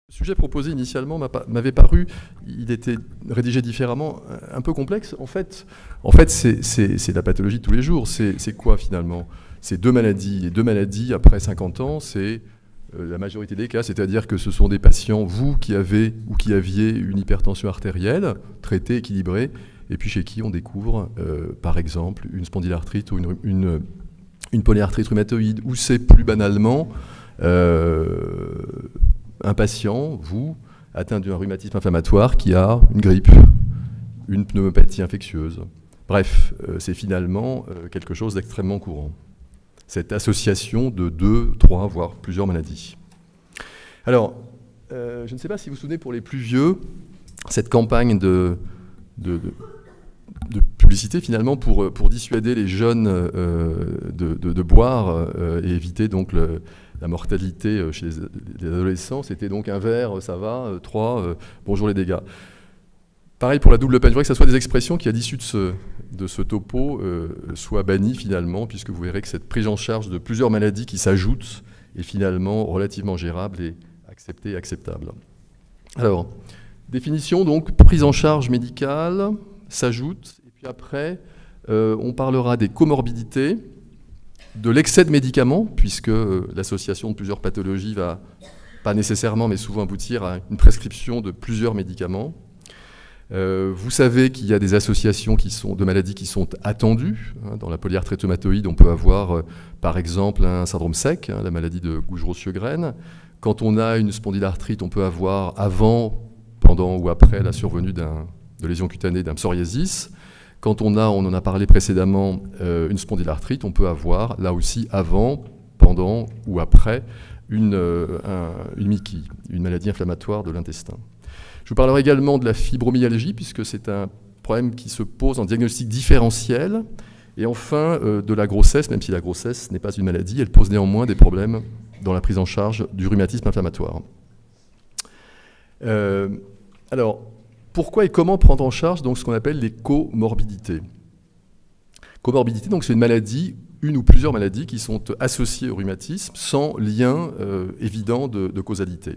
Le sujet proposé initialement m'avait paru, il était rédigé différemment, un peu complexe. En fait c'est la pathologie de tous les jours. C'est quoi finalement? C'est deux maladies. Les deux maladies, après 50 ans, c'est la majorité des cas, c'est-à-dire que ce sont des patients, vous qui avez ou qui aviez une hypertension artérielle, traitée, équilibrée, et puis chez qui on découvre, par exemple, une spondylarthrite ou une polyarthrite rhumatoïde, ou c'est plus banalement un patient, vous, atteint d'un rhumatisme inflammatoire qui a une grippe, une pneumopathie infectieuse. Bref, c'est finalement quelque chose d'extrêmement courant. Cette association de 2, 3, voire plusieurs maladies. Alors, je ne sais pas si vous vous souvenez, pour les plus vieux, cette campagne de publicité, finalement, pour dissuader les jeunes de boire et éviter donc la mortalité chez les adolescents, c'était donc un verre, ça va, 3, bonjour les dégâts. Pareil pour la double peine. Je voudrais que ce soit des expressions qui, à l'issue de ce topo, soient bannies finalement, puisque vous verrez que cette prise en charge de plusieurs maladies qui s'ajoutent est finalement relativement gérable et acceptée et acceptable. Alors, définition, donc, prise en charge médicale, s'ajoute, et puis après, on parlera des comorbidités, de l'excès de médicaments, puisque l'association de plusieurs pathologies va, pas nécessairement, mais souvent aboutir à une prescription de plusieurs médicaments. Vous savez qu'il y a des associations de maladies qui sont attendues. Dans la polyarthrite rhumatoïde, on peut avoir, par exemple, un syndrome SEC, la maladie de Gougerot-Sjögren. Quand on a une spondylarthrite, on peut avoir avant, pendant ou après la survenue de lésions cutanées, d'un psoriasis. Quand on en a parlé précédemment, une spondylarthrite, on peut avoir, là aussi, avant, pendant ou après, une MICI, une maladie inflammatoire de l'intestin. Je vous parlerai également de la fibromyalgie, puisque c'est un problème qui se pose en diagnostic différentiel. Et enfin, de la grossesse, même si la grossesse n'est pas une maladie, elle pose néanmoins des problèmes dans la prise en charge du rhumatisme inflammatoire. Alors, pourquoi et comment prendre en charge donc, ce qu'on appelle les comorbidités? Comorbidité, donc, c'est une maladie, une ou plusieurs maladies qui sont associées au rhumatisme sans lien évident de causalité.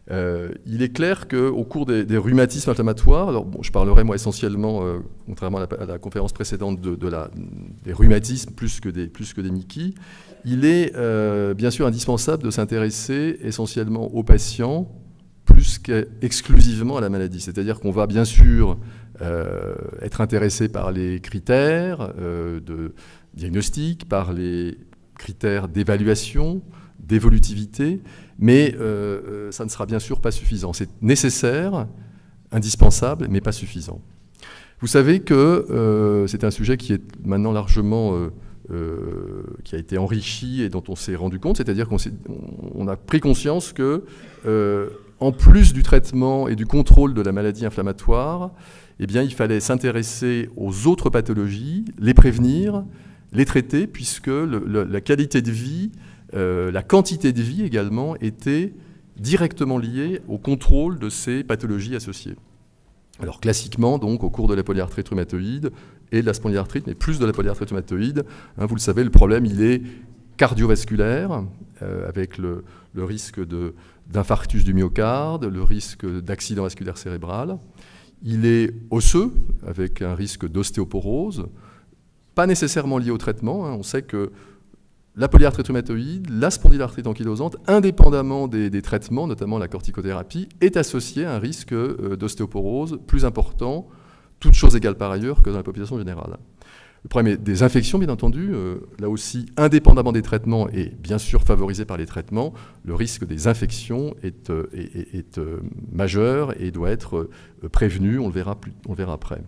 Il est clair qu'au cours des rhumatismes inflammatoires, alors bon, je parlerai moi essentiellement, contrairement à la conférence précédente, des rhumatismes plus que des MICI, il est bien sûr indispensable de s'intéresser essentiellement aux patients plus qu'exclusivement à la maladie. C'est-à-dire qu'on va bien sûr être intéressé par les critères de diagnostic, par les critères d'évaluation, d'évolutivité, mais ça ne sera bien sûr pas suffisant. C'est nécessaire, indispensable, mais pas suffisant. Vous savez que c'est un sujet qui est maintenant largement qui a été enrichi et dont on s'est rendu compte, c'est-à-dire qu'on a pris conscience que en plus du traitement et du contrôle de la maladie inflammatoire, eh bien, il fallait s'intéresser aux autres pathologies, les prévenir, les traiter, puisque la qualité de vie, la quantité de vie également était directement liée au contrôle de ces pathologies associées. Alors classiquement, donc, au cours de la polyarthrite rhumatoïde et de la spondylarthrite, mais plus de la polyarthrite rhumatoïde, vous le savez, le problème, il est cardiovasculaire, avec le risque d'infarctus du myocarde, le risque d'accident vasculaire cérébral. Il est osseux, avec un risque d'ostéoporose, pas nécessairement lié au traitement. On sait que la polyarthrite rhumatoïde, la spondylarthrite ankylosante, indépendamment des traitements, notamment la corticothérapie, est associée à un risque d'ostéoporose plus important, toutes choses égales par ailleurs, que dans la population générale. Le problème est des infections, bien entendu. Là aussi, indépendamment des traitements et bien sûr favorisé par les traitements, le risque des infections est majeur et doit être prévenu. On le verra après.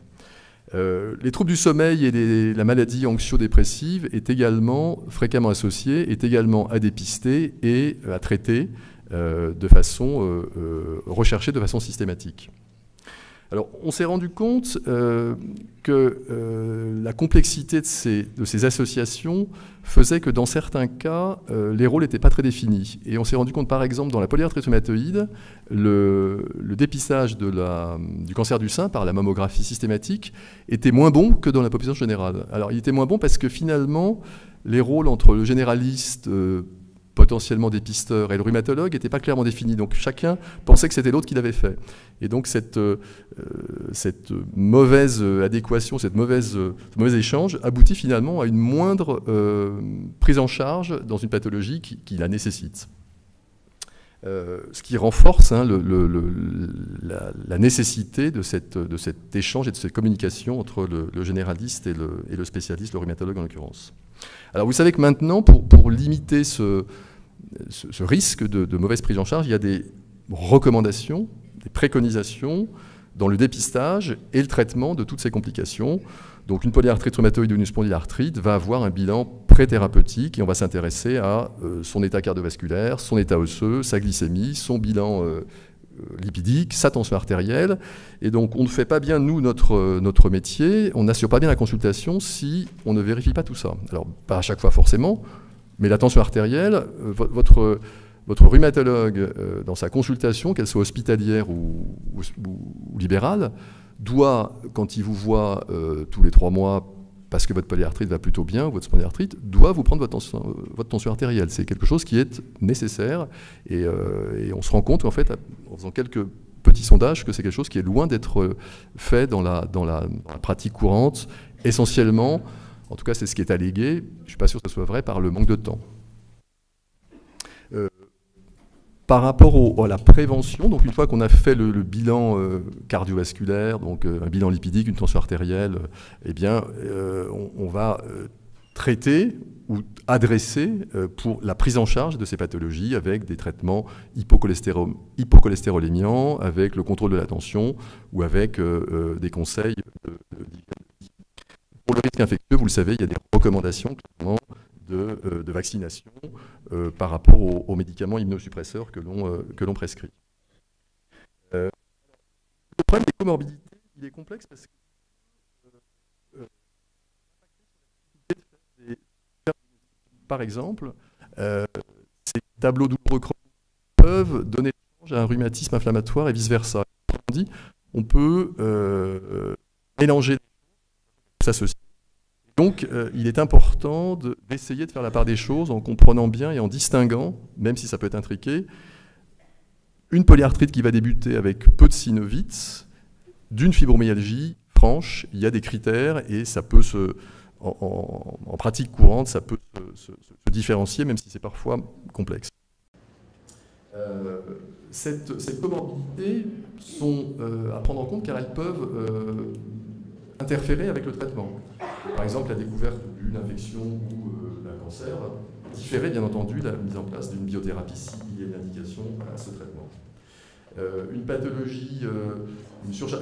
Les troubles du sommeil et la maladie anxio-dépressive est également fréquemment associée, est également à dépister et à traiter de façon recherchée de façon systématique. Alors, on s'est rendu compte que la complexité de ces associations faisait que dans certains cas, les rôles n'étaient pas très définis. Et on s'est rendu compte, par exemple, dans la polyarthrite rhumatoïde, le dépistage du cancer du sein par la mammographie systématique était moins bon que dans la population générale. Alors, il était moins bon parce que finalement, les rôles entre le généraliste potentiellement dépisteur et le rhumatologue n'étaient pas clairement définis. Donc chacun pensait que c'était l'autre qui l'avait fait. Et donc cette mauvaise adéquation, ce mauvais échange aboutit finalement à une moindre prise en charge dans une pathologie qui la nécessite. Ce qui renforce la nécessité de cet échange et de cette communication entre le généraliste et le spécialiste, le rhumatologue en l'occurrence. Alors vous savez que maintenant, pour limiter ce risque de mauvaise prise en charge, il y a des recommandations, des préconisations dans le dépistage et le traitement de toutes ces complications. Donc une polyarthrite rhumatoïde ou une spondylarthrite va avoir un bilan pré-thérapeutique et on va s'intéresser à son état cardiovasculaire, son état osseux, sa glycémie, son bilan lipidique, sa tension artérielle. Et donc on ne fait pas bien, nous, notre métier, on n'assure pas bien la consultation si on ne vérifie pas tout ça. Alors pas à chaque fois forcément, mais la tension artérielle, votre rhumatologue, dans sa consultation, qu'elle soit hospitalière ou libérale, doit, quand il vous voit tous les 3 mois, parce que votre polyarthrite va plutôt bien, votre spondylarthrite, doit vous prendre votre tension artérielle. C'est quelque chose qui est nécessaire. Et on se rend compte, en fait, en faisant quelques petits sondages, que c'est quelque chose qui est loin d'être fait dans la pratique courante, essentiellement, en tout cas c'est ce qui est allégué, je ne suis pas sûr que ce soit vrai, par le manque de temps. Par rapport à la prévention, donc une fois qu'on a fait le bilan cardiovasculaire, donc un bilan lipidique, une tension artérielle, eh bien, on va traiter ou adresser pour la prise en charge de ces pathologies avec des traitements hypocholestérolémiants, avec le contrôle de la tension ou avec des conseils pour le risque infectieux. Vous le savez, il y a des recommandations clairement de vaccination par rapport aux médicaments immunosuppresseurs que l'on prescrit. Le problème des comorbidités, il est complexe parce que par exemple, ces tableaux douloureux chroniques peuvent donner change à un rhumatisme inflammatoire et vice-versa. On dit, on peut mélanger, s'associer. Donc, il est important d'essayer de faire la part des choses en comprenant bien et en distinguant, même si ça peut être intriqué, une polyarthrite qui va débuter avec peu de synovites, d'une fibromyalgie franche. Il y a des critères et ça peut en pratique courante, ça peut se différencier, même si c'est parfois complexe. Ces comorbidités sont à prendre en compte car elles peuvent interférer avec le traitement. Par exemple, la découverte d'une infection ou d'un cancer différait bien entendu la mise en place d'une biothérapie s'il y a une indication à ce traitement. Une pathologie,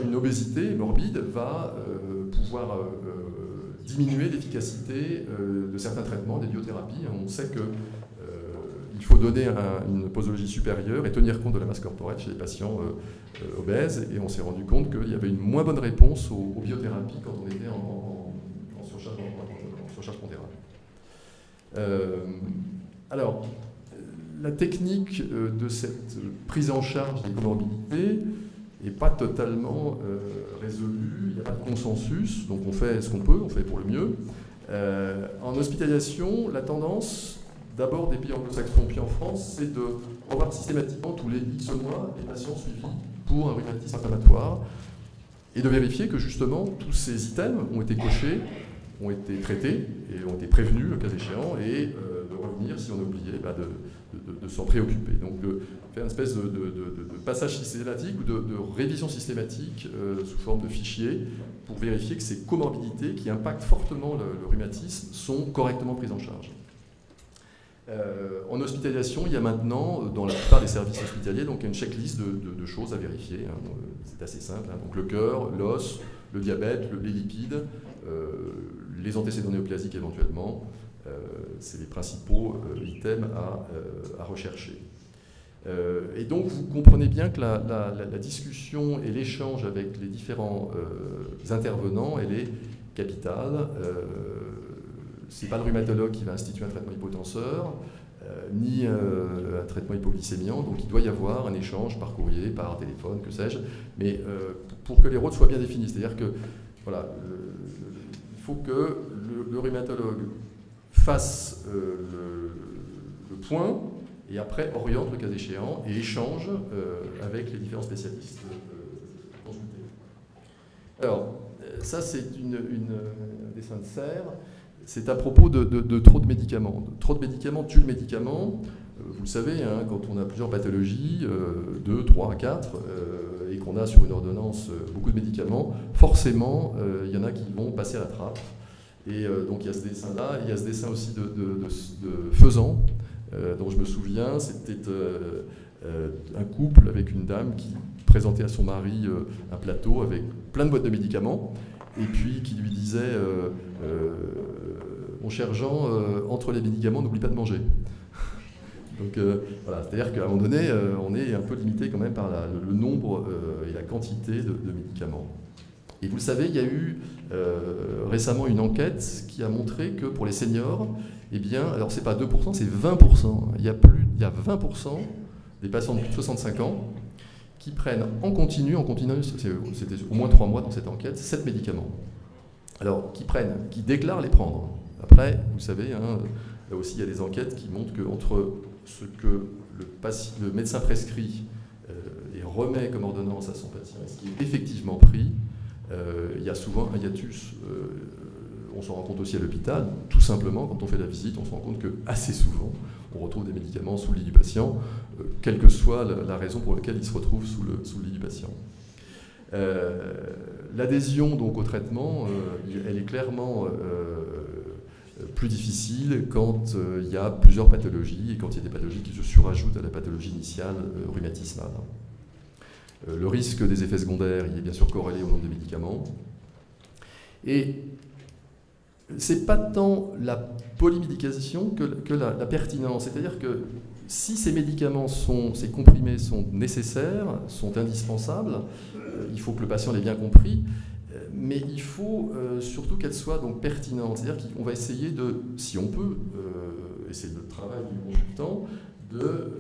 une obésité morbide va pouvoir diminuer l'efficacité de certains traitements, des biothérapies. On sait qu'il faut donner une posologie supérieure et tenir compte de la masse corporelle chez les patients obèses. Et on s'est rendu compte qu'il y avait une moins bonne réponse aux biothérapies quand on était en surcharge pondérale. Alors, la technique de cette prise en charge des comorbidités n'est pas totalement résolue, il n'y a pas de consensus, donc on fait ce qu'on peut, on fait pour le mieux. En hospitalisation, la tendance, d'abord des pays anglo-saxons puis en France, c'est de revoir systématiquement tous les X mois les patients suivis pour un rhumatisme inflammatoire et de vérifier que justement tous ces items ont été cochés, ont été traités et ont été prévenus le cas échéant et de revenir, si on a oublié, de s'en préoccuper. Donc de faire une espèce de passage systématique ou de révision systématique sous forme de fichier pour vérifier que ces comorbidités qui impactent fortement le rhumatisme sont correctement prises en charge. En hospitalisation, il y a maintenant, dans la plupart des services hospitaliers, donc une checklist de choses à vérifier. Hein. C'est assez simple. Hein. Donc le cœur, l'os, le diabète, les lipides, les antécédents néoplasiques éventuellement. C'est les principaux items à rechercher. Et donc vous comprenez bien que la discussion et l'échange avec les différents intervenants, elle est capitale. Ce n'est pas le rhumatologue qui va instituer un traitement hypotenseur, ni un traitement hypoglycémiant, donc il doit y avoir un échange par courrier, par téléphone, que sais-je, mais pour que les rôles soient bien définis. C'est-à-dire que voilà, il faut que le rhumatologue fasse le point et après oriente le cas échéant et échange avec les différents spécialistes consultés. Alors, ça c'est un dessin de serre, c'est à propos de trop de médicaments. Trop de médicaments tue le médicament. Vous le savez, hein, quand on a plusieurs pathologies, 2, 3, 4, et qu'on a sur une ordonnance beaucoup de médicaments, forcément, il y en a qui vont passer à la trappe. Et donc il y a ce dessin-là, et il y a ce dessin aussi de Faisan, dont je me souviens, c'était un couple avec une dame qui présentait à son mari un plateau avec plein de boîtes de médicaments, et puis qui lui disait mon cher Jean, entre les médicaments, n'oublie pas de manger. Donc voilà, c'est-à-dire qu'à un moment donné, on est un peu limité quand même par le nombre et la quantité de médicaments. Et vous le savez, il y a eu récemment une enquête qui a montré que pour les seniors, eh bien, alors c'est pas 2%, c'est 20%. Il y a 20% des patients de plus de 65 ans qui prennent en continu, c'était au moins 3 mois dans cette enquête, 7 médicaments. Alors, qui déclarent les prendre. Après, vous savez, hein, là aussi il y a des enquêtes qui montrent qu'entre ce que le médecin prescrit et remet comme ordonnance à son patient et ce qui est effectivement pris, il y a souvent un hiatus. On s'en rend compte aussi à l'hôpital, tout simplement, quand on fait la visite, on se rend compte que assez souvent, on retrouve des médicaments sous le lit du patient, quelle que soit la raison pour laquelle il se retrouve sous le lit du patient. L'adhésion donc au traitement, elle est clairement plus difficile quand il y a plusieurs pathologies et quand il y a des pathologies qui se surajoutent à la pathologie initiale rhumatismale. Le risque des effets secondaires, il est bien sûr corrélé au nombre de médicaments. Et c'est pas tant la polymédication que la pertinence. C'est-à-dire que si ces médicaments, ces comprimés sont nécessaires, sont indispensables, il faut que le patient l'ait bien compris, mais il faut surtout qu'elles soient donc pertinentes. C'est-à-dire qu'on va essayer de, si on peut, et c'est le travail du consultant, de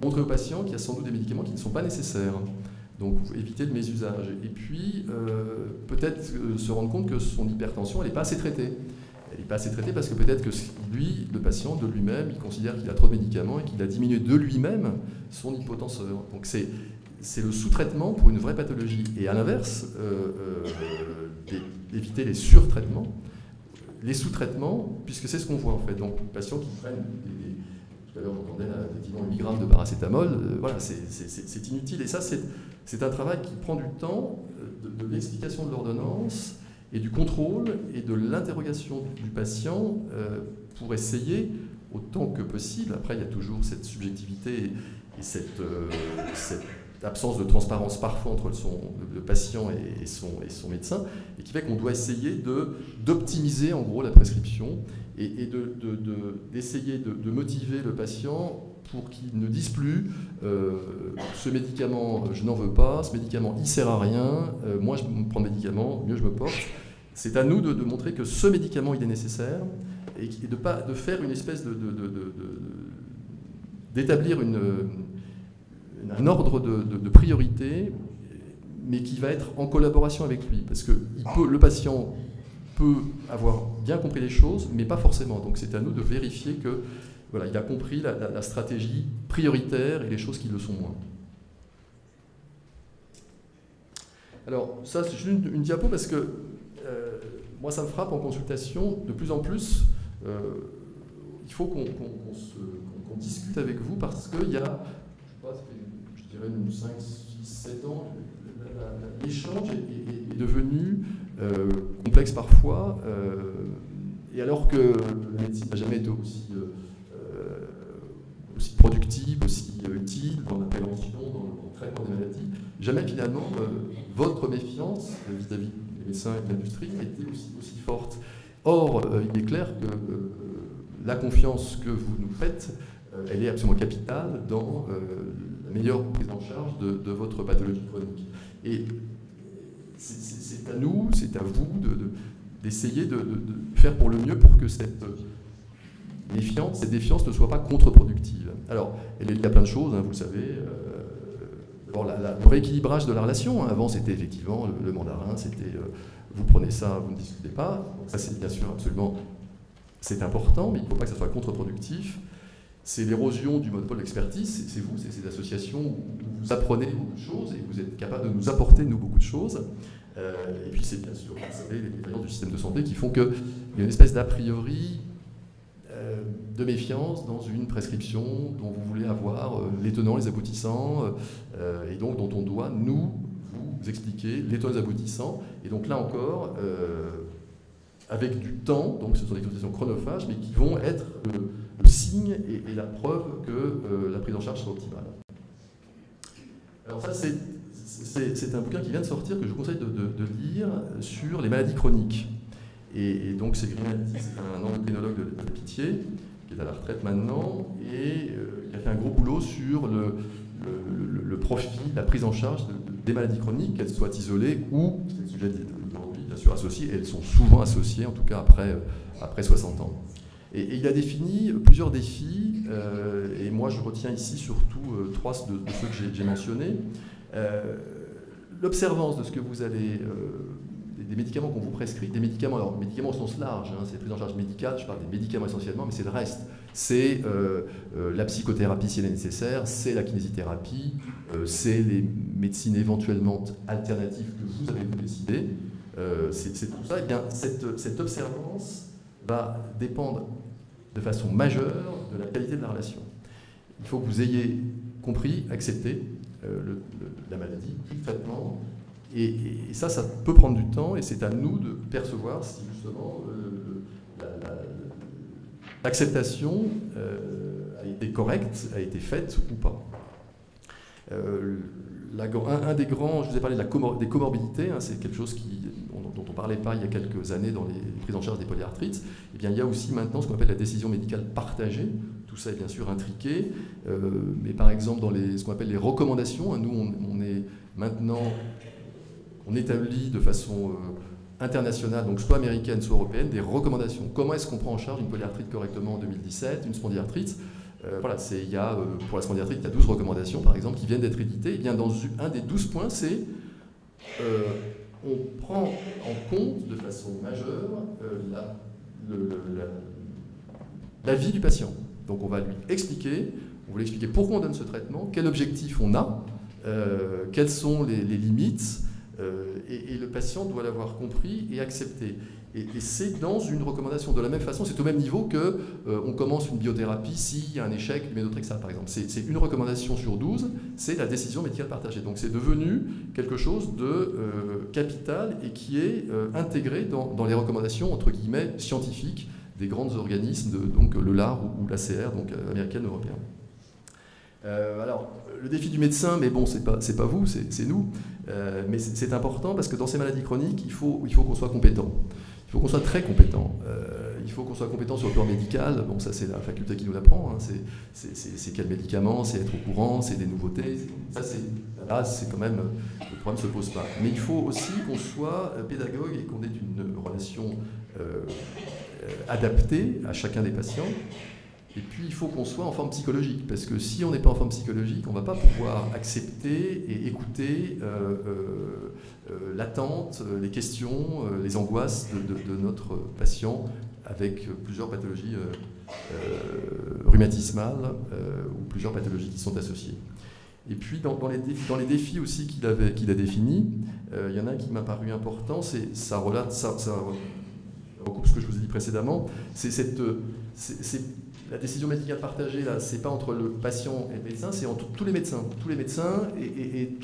montrer au patient qu'il y a sans doute des médicaments qui ne sont pas nécessaires. Donc éviter le mésusage. Et puis peut-être se rendre compte que son hypertension, elle n'est pas assez traitée. Elle n'est pas assez traitée parce que peut-être que lui, le patient, de lui-même, il considère qu'il a trop de médicaments et qu'il a diminué de lui-même son hypotenseur. Donc c'est le sous-traitement pour une vraie pathologie. Et à l'inverse, éviter les surtraitements, les sous-traitements, puisque c'est ce qu'on voit en fait. Donc les patients qui prennent tout à l'heure j'entendais effectivement 8 grammes de paracétamol, voilà, c'est inutile. Et ça, c'est un travail qui prend du temps de l'explication de l'ordonnance et du contrôle et de l'interrogation du patient pour essayer, autant que possible, après il y a toujours cette subjectivité et cette absence de transparence parfois entre le patient et son médecin, et qui fait qu'on doit essayer d'optimiser en gros la prescription et d'essayer de motiver le patient pour qu'il ne dise plus ce médicament je n'en veux pas, ce médicament il sert à rien, moi je prends le médicament, mieux je me porte. C'est à nous de montrer que ce médicament il est nécessaire et de faire une espèce d'établir un ordre de priorité, mais qui va être en collaboration avec lui, parce que le patient peut avoir bien compris les choses, mais pas forcément. Donc c'est à nous de vérifier que voilà, il a compris la stratégie prioritaire et les choses qui le sont moins. Alors ça c'est juste une diapo parce que moi ça me frappe en consultation de plus en plus. Il faut qu'on discute avec vous parce qu'il y a, je sais pas, ça fait, je dirais 5, 6, 7 ans, l'échange est devenu complexe parfois, et alors que la médecine n'a jamais été aussi productive, aussi utile dans la prévention, dans le traitement des maladies, jamais finalement votre méfiance vis-à-vis des médecins et de l'industrie a été aussi forte. Or, il est clair que la confiance que vous nous faites, elle est absolument capitale dans la meilleure prise en charge de votre pathologie chronique. Et c'est à nous, c'est à vous d'essayer de faire pour le mieux pour que cette défiance ne soit pas contre-productive. Alors, elle est liée à plein de choses, hein, vous le savez. Le rééquilibrage de la relation, hein, avant c'était effectivement le mandarin, c'était vous prenez ça, vous ne discutez pas. Donc ça c'est bien sûr absolument, c'est important, mais il ne faut pas que ça soit contre-productif. c'est l'érosion du monopole d'expertise, c'est vous, c'est ces associations où vous apprenez beaucoup de choses et vous êtes capable de nous apporter, nous, beaucoup de choses. Et puis c'est bien sûr, vous savez, les défaillances du système de santé qui font qu'il y a une espèce d'a priori de méfiance dans une prescription dont vous voulez avoir les tenants, les aboutissants, et donc dont on doit, nous, vous expliquer les tenants, les aboutissants. Et donc là encore, avec du temps, donc ce sont des consultations chronophages, mais qui vont être le signe et la preuve que la prise en charge sera optimale. Alors ça, c'est un bouquin qui vient de sortir, que je vous conseille de lire, sur les maladies chroniques. Et donc c'est Grimaldi, c'est un endocrinologue de Pitié, qui est à la retraite maintenant, et il a fait un gros boulot sur le profil, la prise en charge des maladies chroniques, qu'elles soient isolées ou, c'est le sujet d'aujourd'hui, bien sûr associées, et elles sont souvent associées, en tout cas après 60 ans. Et il a défini plusieurs défis, et moi je retiens ici surtout trois de ceux que j'ai mentionnés. L'observance de ce que vous allez... des médicaments qu'on vous prescrit, des médicaments, alors médicaments au sens large, c'est la prise en charge médicale, je parle des médicaments essentiellement, mais c'est le reste. C'est la psychothérapie si elle est nécessaire, c'est la kinésithérapie, c'est les médecines éventuellement alternatives que vous avez décidé. C'est tout ça. Et bien, cette observance va dépendre de façon majeure de la qualité de la relation. Il faut que vous ayez compris, accepté la maladie, le traitement. Et ça peut prendre du temps, et c'est à nous de percevoir si justement l'acceptation a été correcte, a été faite ou pas. Un des grands, je vous ai parlé des comorbidités, c'est quelque chose dont on ne parlait pas il y a quelques années dans les prises en charge des polyarthrites. Eh bien, il y a aussi maintenant ce qu'on appelle la décision médicale partagée. Tout ça est bien sûr intriqué, mais par exemple dans ce qu'on appelle les recommandations, nous on est maintenant... On établit de façon internationale, donc soit américaine, soit européenne, des recommandations. Comment est-ce qu'on prend en charge une polyarthrite correctement en 2017, une spondylarthrite voilà, pour la spondylarthrite, il y a 12 recommandations, par exemple, qui viennent d'être éditées. Et bien, dans un des 12 points, c'est on prend en compte de façon majeure la vie du patient. Donc, on va lui expliquer, pourquoi on donne ce traitement, quel objectif on a, quelles sont les limites, et le patient doit l'avoir compris et accepté. Et c'est dans une recommandation. De la même façon, c'est au même niveau que on commence une biothérapie s'il y a un échec du méthotrexate, par exemple. C'est une recommandation sur 12, c'est la décision médicale partagée. Donc c'est devenu quelque chose de capital et qui est intégré dans les recommandations, entre guillemets, scientifiques des grands organismes, donc le LAR ou l'ACR, donc américaine, européenne. Alors, le défi du médecin, mais bon, c'est pas vous, c'est nous, mais c'est important parce que dans ces maladies chroniques, il faut qu'on soit compétent. Il faut qu'on soit très compétent. Il faut qu'on soit compétent sur le plan médical. Bon, ça, c'est la faculté qui nous l'apprend. C'est quel médicament, c'est être au courant, c'est des nouveautés. Là, c'est quand même... Le problème ne se pose pas. Mais il faut aussi qu'on soit pédagogue et qu'on ait une relation adaptée à chacun des patients. Et puis, il faut qu'on soit en forme psychologique, parce que si on n'est pas en forme psychologique, on ne va pas pouvoir accepter et écouter l'attente, les questions, les angoisses de notre patient avec plusieurs pathologies rhumatismales ou plusieurs pathologies qui sont associées. Et puis, dans les défis aussi qu'il a définis, il y en a un qui m'a paru important, ça recoupe ce que je vous ai dit précédemment, la décision médicale partagée, là, c'est pas entre le patient et le médecin, c'est entre tous les médecins et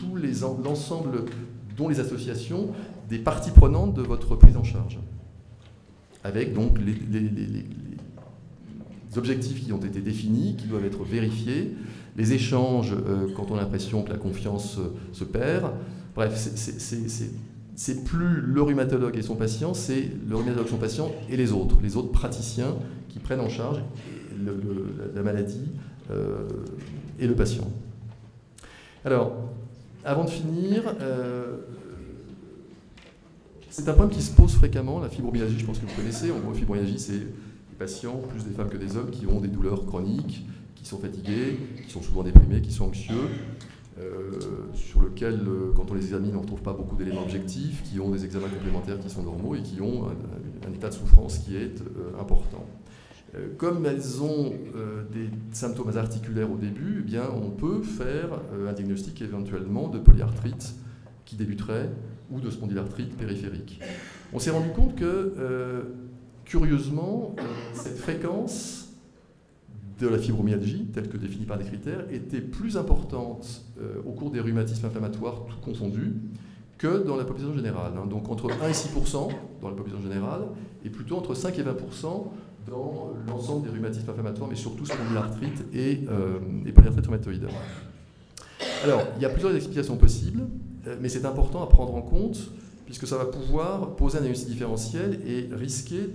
l'ensemble, dont les associations, des parties prenantes de votre prise en charge. Avec donc les objectifs qui ont été définis, qui doivent être vérifiés, les échanges quand on a l'impression que la confiance se perd. Bref, c'est plus le rhumatologue et son patient, c'est le rhumatologue, son patient et les autres praticiens qui prennent en charge la maladie et le patient. Alors, avant de finir, c'est un problème qui se pose fréquemment, la fibromyalgie, je pense que vous connaissez. En gros, la fibromyalgie, c'est des patients, plus des femmes que des hommes, qui ont des douleurs chroniques, qui sont fatigués, qui sont souvent déprimés, qui sont anxieux, sur lequel, quand on les examine, on ne trouve pas beaucoup d'éléments objectifs, qui ont des examens complémentaires qui sont normaux et qui ont un état de souffrance qui est important. Comme elles ont des symptômes articulaires au début, eh bien, on peut faire un diagnostic éventuellement de polyarthrite qui débuterait ou de spondylarthrite périphérique. On s'est rendu compte que, curieusement, cette fréquence de la fibromyalgie, telle que définie par des critères, était plus importante au cours des rhumatismes inflammatoires tout confondus que dans la population générale. Donc entre 1 et 6% dans la population générale, et plutôt entre 5 et 20% dans l'ensemble des rhumatismes inflammatoires, mais surtout spondylarthrite et polyarthrite rhumatoïde. Alors, il y a plusieurs explications possibles, mais c'est important à prendre en compte, puisque ça va pouvoir poser un diagnostic différentiel et risquer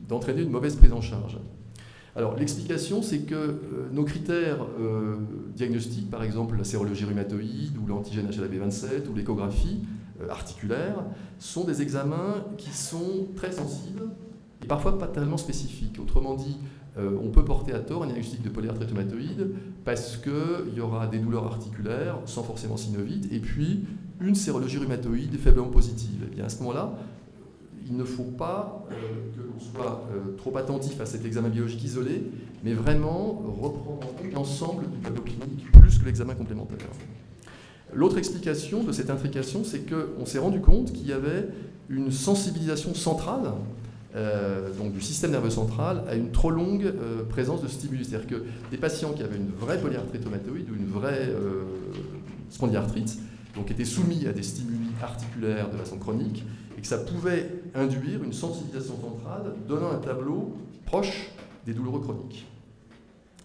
d'entraîner une mauvaise prise en charge. Alors, l'explication, c'est que nos critères diagnostiques, par exemple la sérologie rhumatoïde ou l'antigène HLA-B27 ou l'échographie articulaire, sont des examens qui sont très sensibles et parfois pas tellement spécifiques. Autrement dit, on peut porter à tort un diagnostic de polyarthrite rhumatoïde parce qu'il y aura des douleurs articulaires sans forcément synovite et puis une sérologie rhumatoïde faiblement positive. Et bien à ce moment-là, il ne faut pas que l'on soit trop attentif à cet examen biologique isolé, mais vraiment reprendre en compte l'ensemble du tableau clinique plus que l'examen complémentaire. L'autre explication de cette intrication, c'est qu'on s'est rendu compte qu'il y avait une sensibilisation centrale, donc du système nerveux central, à une trop longue présence de stimulus. C'est-à-dire que des patients qui avaient une vraie polyarthrite rhumatoïde ou une vraie spondylarthrite, donc étaient soumis à des stimuli articulaires de façon chronique, et que ça pouvait induire une sensibilisation centrale donnant un tableau proche des douloureux chroniques.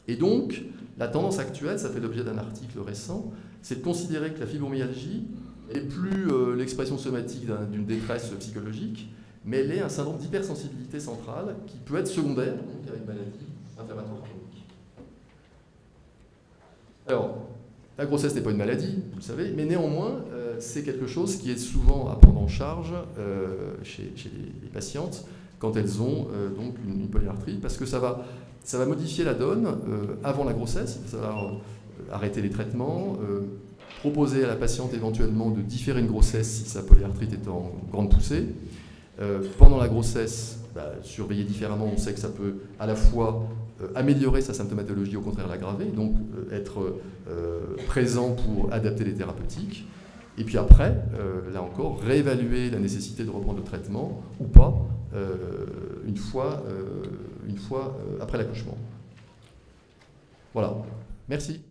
Et donc, la tendance actuelle, ça fait l'objet d'un article récent, c'est de considérer que la fibromyalgie n'est plus l'expression somatique d'une détresse psychologique, mais elle est un syndrome d'hypersensibilité centrale qui peut être secondaire donc à une maladie inflammatoire chronique. Alors, la grossesse n'est pas une maladie, vous le savez, mais néanmoins, c'est quelque chose qui est souvent à prendre en charge chez les patientes quand elles ont donc une polyarthrite, parce que ça va modifier la donne avant la grossesse, ça va arrêter les traitements, proposer à la patiente éventuellement de différer une grossesse si sa polyarthrite est en grande poussée. Pendant la grossesse, surveiller différemment, on sait que ça peut à la fois améliorer sa symptomatologie, au contraire l'aggraver, donc être présent pour adapter les thérapeutiques. Et puis après, là encore, réévaluer la nécessité de reprendre le traitement ou pas une fois après l'accouchement. Voilà, merci.